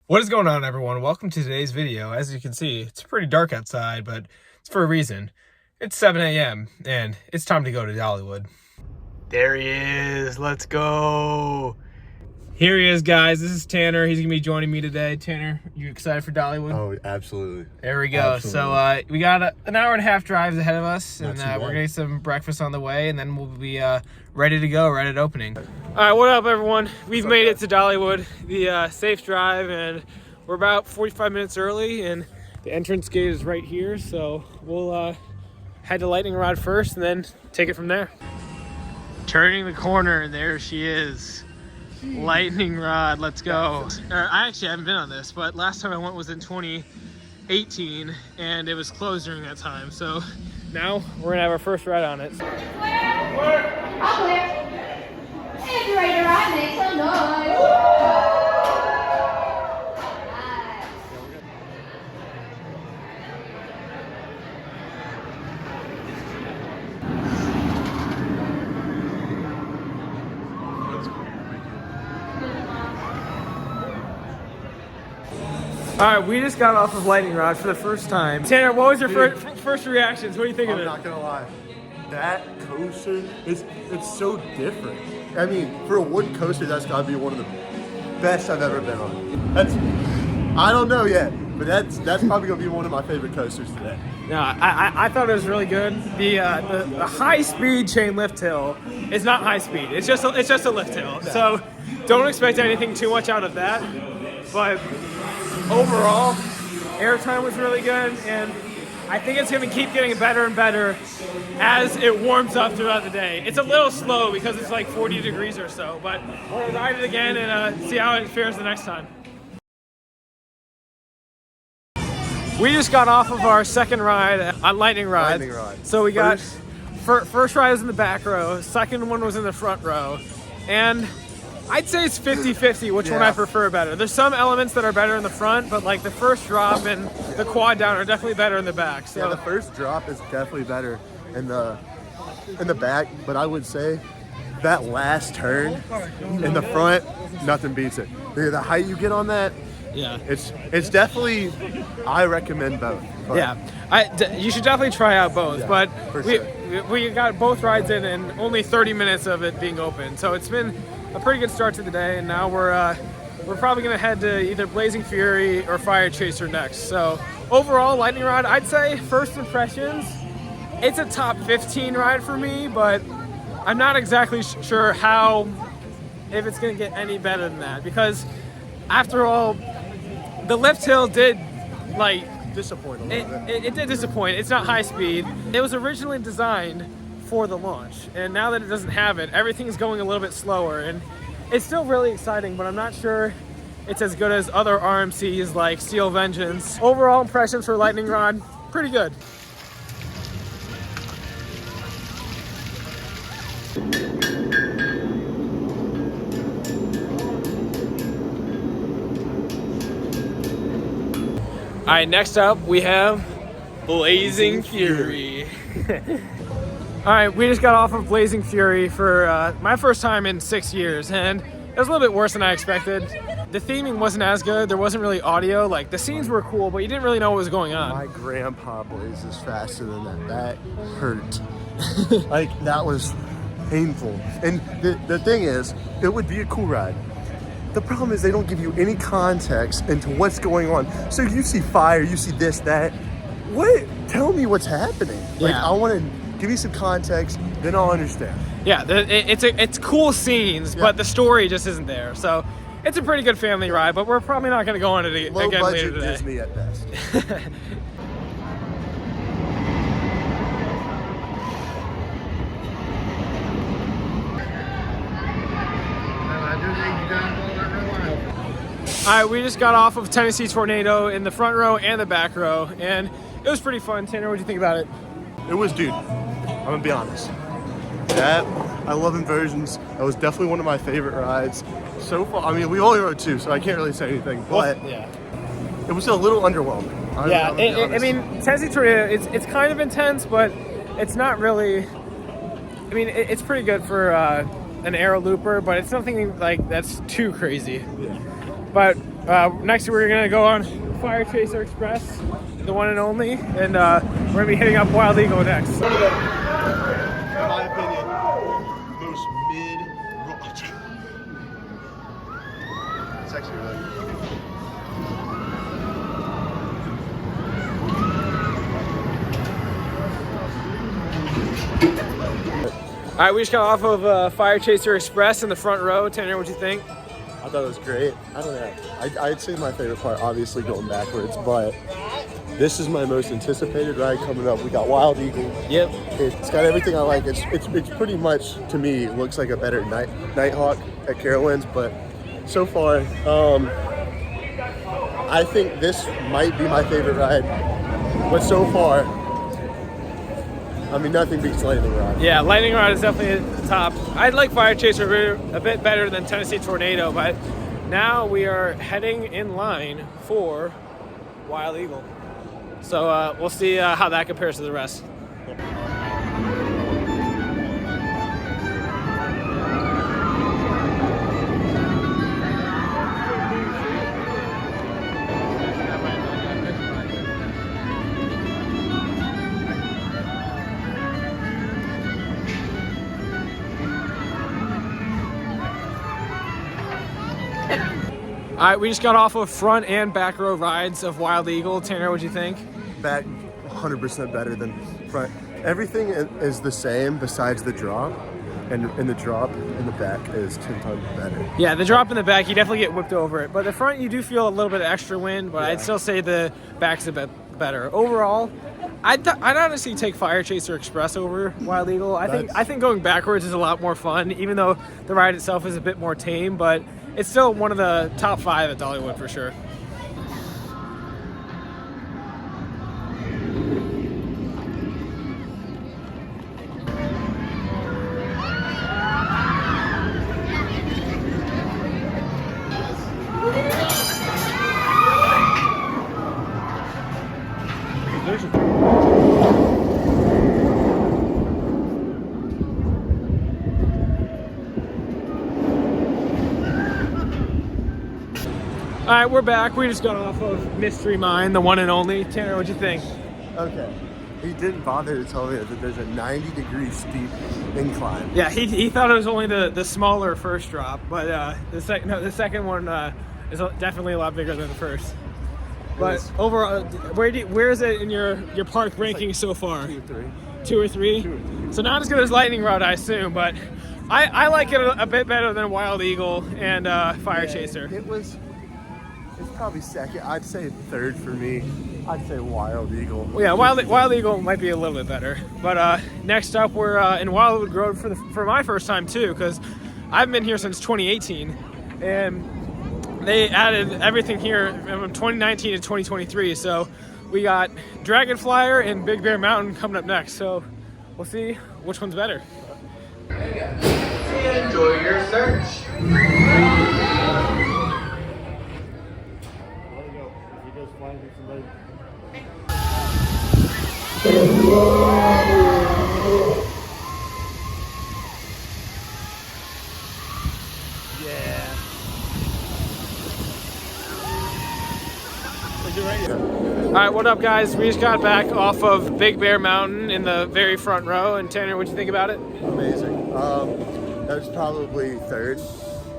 What is going on, everyone? Welcome to today's video. As you can see, it's pretty dark outside, but it's for a reason. It's 7 a.m. and it's time to go to Dollywood. There he is. Let's go. Here he is, guys. This is Tanner. He's gonna be joining me today. Tanner, you excited for Dollywood? Oh, absolutely. There we go. Absolutely. So we got an hour and a half drives ahead of us, and Not too we're bad. getting some breakfast on the way, and then we'll be ready to go right at opening. All right, what up, everyone? We've made it to Dollywood, the safe drive, and we're about 45 minutes early, and the entrance gate is right here, so we'll head to Lightning Rod first and then take it from there. Turning the corner, there she is. Lightning Rod, let's go. I actually haven't been on this, but last time I went was in 2018, and it was closed during that time, so now we're gonna have our first ride on it. Every ride makes some noise. All right, we just got off of Lightning Rod for the first time. Tanner, what was your first reactions? What do you think of I'm it? not gonna lie, that coaster it's so different. I mean, for a wooden coaster, that's gotta be one of the best I've ever been on. I don't know yet, but that's probably gonna be one of my favorite coasters today. No, I thought it was really good. The high-speed chain lift hill is not high speed. It's just a lift hill. So don't expect anything too much out of that. But overall, airtime was really good, and I think it's going to keep getting better and better as it warms up throughout the day. It's a little slow because it's like 40 degrees or so, but we'll ride it again and see how it fares the next time. We just got off of our second ride on Lightning Rod. Lightning Rod. So we got first ride was in the back row, second one was in the front row, and I'd say it's 50-50 which one I prefer better. There's some elements that are better in the front, but like the first drop and the quad down are definitely better in the back. So Yeah, the first drop is definitely better in the back, but I would say that last turn in the front, nothing beats it. The height you get on that, yeah. it's definitely, I recommend both. But Yeah, you should definitely try out both. Yeah, but for we got both rides in and only 30 minutes of it being open, so it's been a pretty good start to the day. And now we're probably gonna head to either Blazing Fury or Fire Chaser next. So overall, Lightning Rod, I'd say first impressions, it's a top 15 ride for me, but I'm not exactly sure if it's gonna get any better than that, because after all, the lift hill did disappoint a little bit. it did disappoint. It's not high speed. It was originally designed for the launch, and now that it doesn't have it, everything's going a little bit slower, and it's still really exciting, but I'm not sure it's as good as other RMCs like Steel Vengeance. Overall impressions for Lightning Rod, pretty good. All right, next up we have Blazing Fury. All right, we just got off of Blazing Fury for my first time in 6 years, and it was a little bit worse than I expected. The theming wasn't as good. There wasn't really audio. Like, the scenes were cool, but you didn't really know what was going on. My grandpa blazes faster than that. That hurt. Like, that was painful. And the thing is, it would be a cool ride. The problem is they don't give you any context into what's going on. So you see fire, you see this, that. What? Tell me what's happening. Like, Yeah. I want to give me some context, then I'll understand. Yeah, it's cool scenes, but the story just isn't there. So it's a pretty good family ride, but we're probably not going to go on it again Low later budget today. Disney at best. All right, we just got off of Tennessee Tornado in the front row and the back row, and it was pretty fun. Tanner, what do you think about it? It was, dude, I'm gonna be honest. I love inversions. That was definitely one of my favorite rides so far. I mean, we only rode two, so I can't really say anything, but yeah. It was a little underwhelming. Yeah, I mean, Tennessee Tornado, it's kind of intense, but it's not really. I mean, it's pretty good for an aero looper, but it's nothing like that's too crazy. Yeah. But Next, we're gonna go on Fire Chaser Express, the one and only, and we're gonna be hitting up Wild Eagle next. In my opinion, most mid. It's actually really good. All right, we just got off of Fire Chaser Express in the front row. Tanner, what'd you think? I thought it was great. I don't know. I'd say my favorite part, obviously, going backwards, but this is my most anticipated ride coming up. We got Wild Eagle. Yep. It's got everything I like. It's pretty much, to me, looks like a better Nighthawk at Carowinds, but so far, I think this might be my favorite ride. But so far, I mean, nothing beats Lightning Rod. Yeah, Lightning Rod is definitely at the top. I'd like Fire Chaser a bit better than Tennessee Tornado, but now we are heading in line for Wild Eagle. So we'll see how that compares to the rest. All right, we just got off of front and back row rides of Wild Eagle. Tanner, what'd you think? Back 100% better than front. Everything is the same besides the drop, and the drop in the back is 10 times better. Yeah, the drop in the back, you definitely get whipped over it. But the front, you do feel a little bit of extra wind, but yeah. I'd still say the back's a bit better. Overall, I'd honestly take Fire Chaser Express over Wild Eagle. I think going backwards is a lot more fun, even though the ride itself is a bit more tame, but it's still one of the top 5 at Dollywood for sure. All right, we're back. We just got off of Mystery Mine, the one and only. Tanner, what'd you think? Okay. He didn't bother to tell me that there's a 90-degree steep incline. Yeah, he thought it was only the smaller first drop, but the second one is definitely a lot bigger than the first. But overall, where is it in your park ranking so far? 2 or 3. 2 or 3? 2 or 3. So not as good as Lightning Rod, I assume, but I like it a bit better than Wild Eagle and Fire Chaser. It's probably second. I'd say third for me. I'd say Wild Eagle. Well, yeah, Wild Eagle might be a little bit better. But next up, we're in Wildwood Grove for my first time too, because I've been here since 2018, and they added everything here from 2019 to 2023. So we got Dragon Flyer and Big Bear Mountain coming up next. So we'll see which one's better. Enjoy your search. All right, what up, guys? We just got back off of Big Bear Mountain in the very front row. And Tanner, what'd you think about it? Amazing. That's probably third.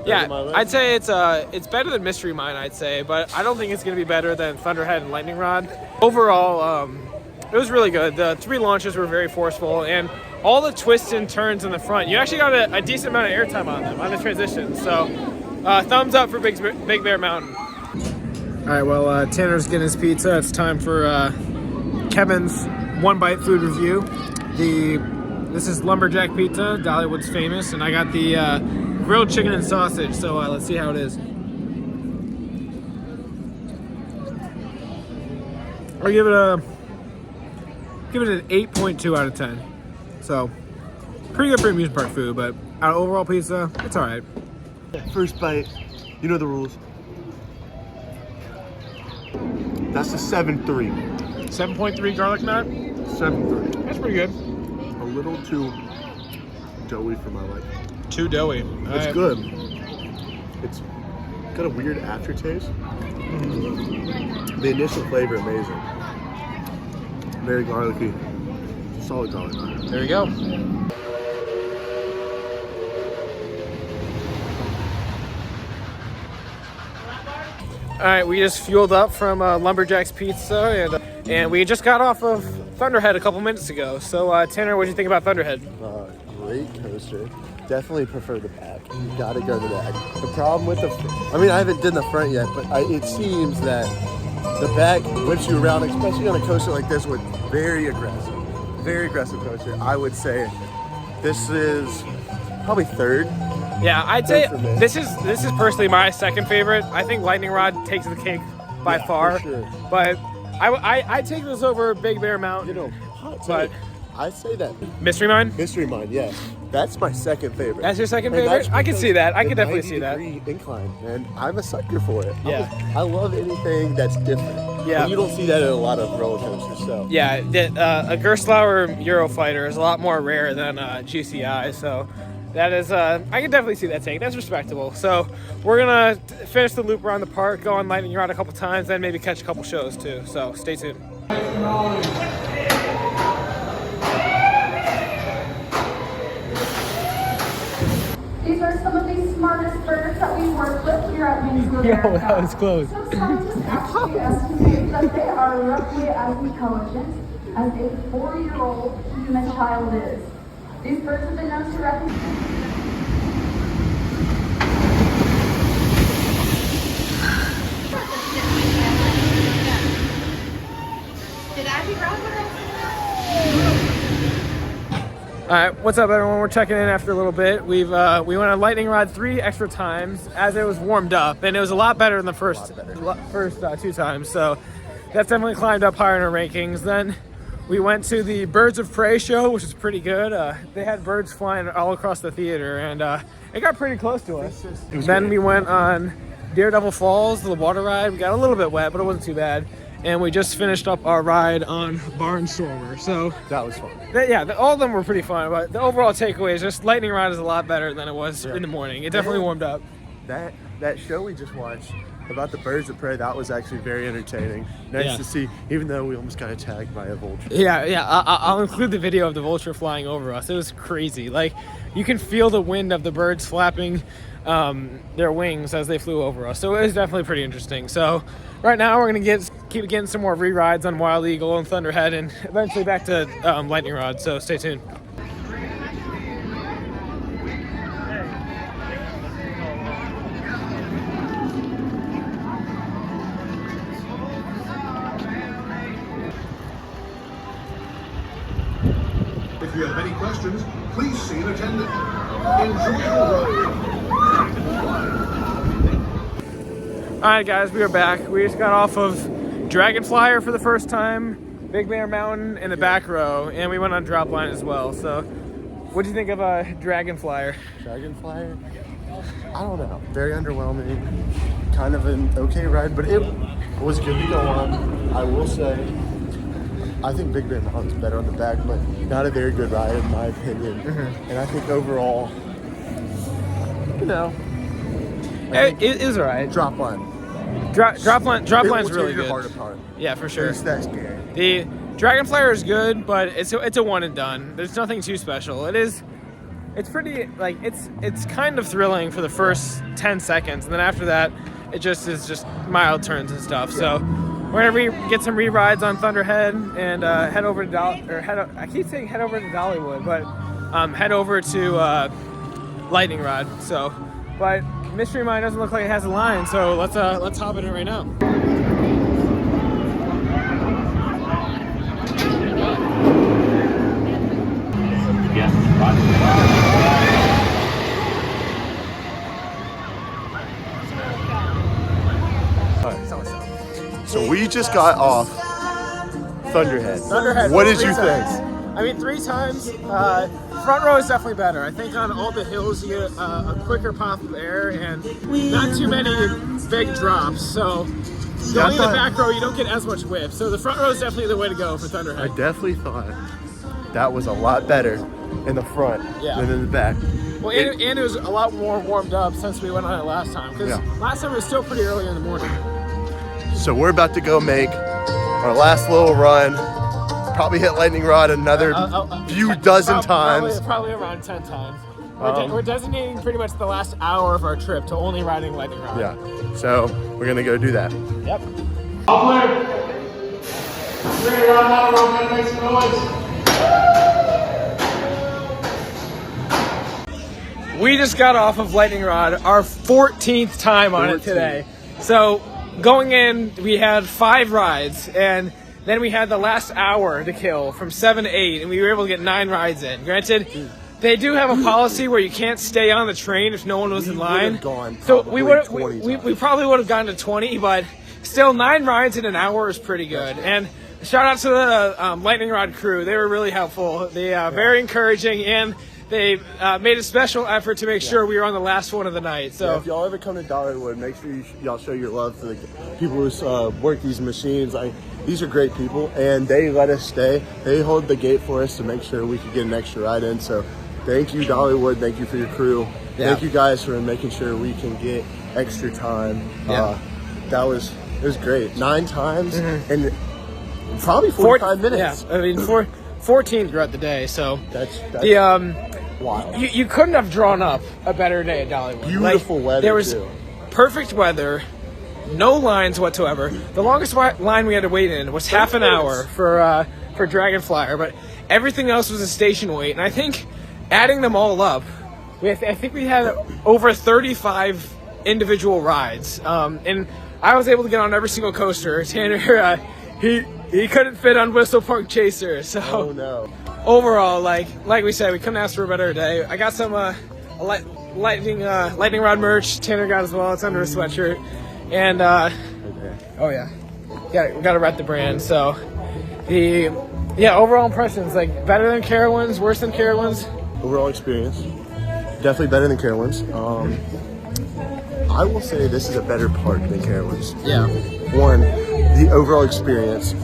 Yeah, I'd say it's better than Mystery Mine, I'd say, but I don't think it's going to be better than Thunderhead and Lightning Rod. Overall, it was really good. The 3 launches were very forceful, and all the twists and turns in the front, you actually got a decent amount of airtime on them, on the transitions. So, thumbs up for Big Bear Mountain. All right, well, Tanner's getting his pizza. It's time for Kevin's One Bite food review. This is Lumberjack Pizza, Dollywood's famous, and I got the grilled chicken and sausage, so let's see how it is. I'll give it an 8.2 out of 10. So, pretty good for amusement park food, but out of overall pizza, it's all right. First bite, you know the rules. That's a 7.3. 7.3 garlic knot? 7.3. That's pretty good. A little too doughy for my liking. Too doughy. It's good. It's got a weird aftertaste. The initial flavor, amazing. Very garlicky. Solid garlic. There we go. All right, we just fueled up from Lumberjack's Pizza, and we just got off of Thunderhead a couple minutes ago. So, Tanner, what do you think about Thunderhead? Great coaster. Definitely prefer the back. You gotta go to the back. The problem with I haven't done the front yet, but it seems that the back whips you around, especially on a coaster like this with very aggressive coaster. I would say this is probably third. Yeah, I'd say this is personally my second favorite. I think Lightning Rod takes the cake by far, for sure. But I take this over Big Bear Mountain. You know, hot but take. I say that Mystery Mine. Mystery Mine, yes, that's my second favorite. That's your second And favorite? that's I can see that. I the can definitely see that. 90-degree incline, and I'm a sucker for it. Yeah. I love anything that's different. Yeah. And you don't see that in a lot of roller coasters. So Yeah, a Gerstlauer Eurofighter is a lot more rare than GCI, so that is, I can definitely see that take. That's respectable. So we're gonna finish the loop around the park, go on Lightning Rod a couple times, then maybe catch a couple shows too. So stay tuned. These are some of the smartest birds that we work with here at Wingfield America. that was close. So scientists actually estimate that they are roughly as intelligent as a 4-year-old human child is. These birds have been known to recognize. Did Abby grab it? All right, what's up, everyone? We're checking in after a little bit. We went on Lightning Rod 3 extra times as it was warmed up, and it was a lot better than the first 2 times. So that's definitely climbed up higher in our rankings. Then we went to the Birds of Prey show, which is pretty good. They had birds flying all across the theater, and it got pretty close to us. Then we went on Daredevil Falls, the water ride. We got a little bit wet, but it wasn't too bad. And we just finished up our ride on Barnstormer. So that was fun. All of them were pretty fun. But the overall takeaway is just Lightning Rod is a lot better than it was in the morning. It definitely warmed up. That show we just watched about the Birds of Prey, that was actually very entertaining. Nice to see, even though we almost got attacked by a vulture. Yeah. I'll include the video of the vulture flying over us. It was crazy. Like, you can feel the wind of the birds flapping their wings as they flew over us. So it was definitely pretty interesting. So right now we're gonna keep getting some more re-rides on Wild Eagle and Thunderhead, and eventually back to Lightning Rod. So stay tuned. If you have any questions, please see an attendant. Enjoy your ride. All right, guys, we are back. We just got off of Dragonflyer for the first time, Big Bear Mountain in the back row, and we went on Dropline as well. So what do you think of Dragonflyer? Dragonflyer? I don't know. Very underwhelming. Kind of an okay ride, but it was good to go on. I will say, I think Big Bear Mountain's better on the back, but not a very good ride in my opinion. And I think overall, It is alright. Dropline. Dropline's really Your good. heart apart. Yeah, for sure. It's that scary. The Dragonflyer is good, but it's a one and done. There's nothing too special. It's pretty, like, it's kind of thrilling for the first 10 seconds, and then after that, it just is just mild turns and stuff. So we're gonna get some re-rides on Thunderhead and head over to I keep saying head over to Dollywood, but head over to Lightning Rod. So, but Mystery Mine doesn't look like it has a line, so let's hop in it right now. So we just got off Thunderhead. What did you think? I mean, 3 times. Front row is definitely better. I think on all the hills you get a quicker pop of air and not too many big drops. So going in the back row, you don't get as much whip. So the front row is definitely the way to go for I Thunderhead. definitely thought that was a lot better in the front than in the back. Well, and it was a lot more warmed up since we went on it last time. Because last time it was still pretty early in the morning. So we're about to go make our last little run. Probably hit lightning rod another few dozen times. Probably around 10 times. We're designating pretty much the last hour of our trip to only riding lightning rod. Yeah. So we're gonna go do that. Yep. We just got off of lightning rod, our 14th time on it today. So going in, we had 5 rides, and then we had the last hour to kill from 7 to 8, and we were able to get 9 rides in. Granted, they do have a policy where you can't stay on the train if no one was in line. So we probably would have gone to 20, but still 9 rides in an hour is pretty good. And shout out to the lightning rod crew. They were really helpful. They very encouraging, and they made a special effort to make sure we were on the last one of the night. So if y'all ever come to Dollywood, make sure y'all show your love to the people who work these machines. These are great people, and they let us stay. They hold the gate for us to make sure we could get an extra ride in. So thank you, Dollywood. Thank you for your crew. Thank you guys for making sure we can get extra time. It was great. 9 times and probably 45 minutes. Yeah, I mean 14 throughout the day. So that's wow. You couldn't have drawn up a better day at Dollywood. Beautiful weather. There was perfect weather. No lines whatsoever. The longest line we had to wait in was half an hour for Dragonflyer, but everything else was a station wait. And I think adding them all up, I think we had over 35 individual rides. And I was able to get on every single coaster. Tanner, he couldn't fit on Whistle Punk Chaser. So overall, like we said, we couldn't ask for a better day. I got some lightning rod merch. Tanner got as well. It's under a sweatshirt. And we gotta rep the brand. So overall impressions, like better than Carowinds, worse than Carowinds. Overall experience, definitely better than Carowinds. I will say this is a better park than Carowinds. Yeah. One, the overall experience,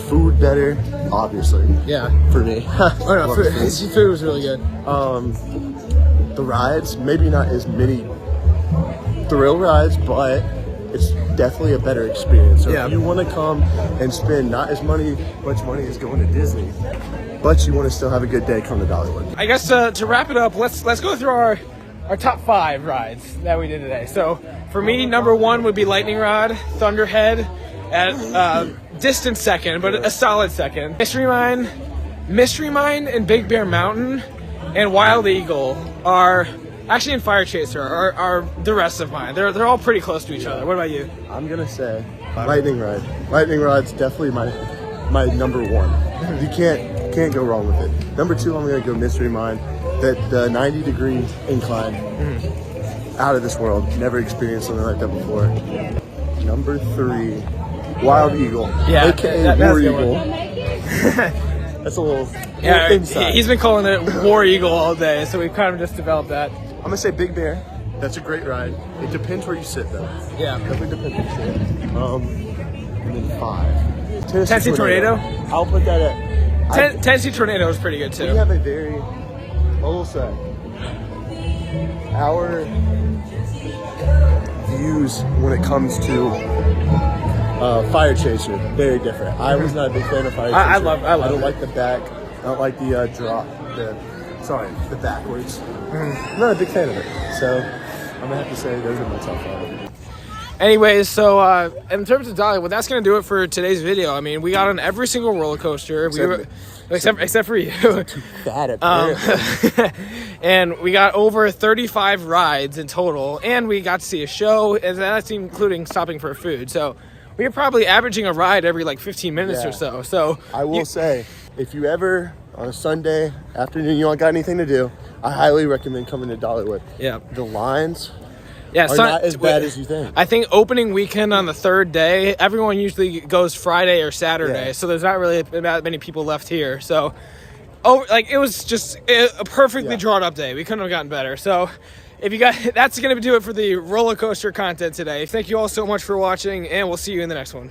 food better, obviously. Yeah. For me. Food was really good. The rides, maybe not as many thrill rides, but it's definitely a better experience. So if you want to come and spend not as much money as going to Disney, but you want to still have a good day, come to Dollywood. I guess to wrap it up, let's go through our top 5 rides that we did today. So for me, number 1 would be Lightning Rod, Thunderhead at distant second, but a solid second. Mystery Mine and Big Bear Mountain and Wild Eagle are actually, in Fire Chaser are the rest of mine. They're all pretty close to each other. What about you? I'm gonna say Lightning Rod. Lightning Rod's definitely my number 1. You can't go wrong with it. Number 2, I'm gonna go Mystery Mine. The 90-degree incline, out of this world. Never experienced something like that before. Number 3, Wild Eagle, aka War Eagle. That's a little inside. He's been calling it War Eagle all day, so we've kind of just developed that. I'm gonna say Big Bear. That's a great ride. It depends where you sit, though. Yeah. Definitely depends where you sit. And then 5. Tennessee Tornado. I'll put that at. Tennessee Tornado is pretty good too. We have a very, I will say, our views when it comes to Fire Chaser, very different. I was not a big fan of Fire Chaser. I love I don't like the back. I don't like the drop. The backwards. I'm not a big fan of it. So I'm gonna have to say those are my top 5. Anyways, so in terms of Dollywood, that's going to do it for today's video. I mean, we got on every single roller coaster. Except for you. Too bad at and we got over 35 rides in total, and we got to see a show, and that's including stopping for food. So we were probably averaging a ride every 15 minutes or so. So I will say, if you ever on a Sunday afternoon you don't got anything to do, I highly recommend coming to Dollywood. Yeah, the lines. Are not as bad as you think. I think opening weekend on the 3rd day, everyone usually goes Friday or Saturday, so there's not really that many people left here. So, it was just a perfectly drawn up day. We couldn't have gotten better. So, that's going to do it for the roller coaster content today. Thank you all so much for watching, and we'll see you in the next one.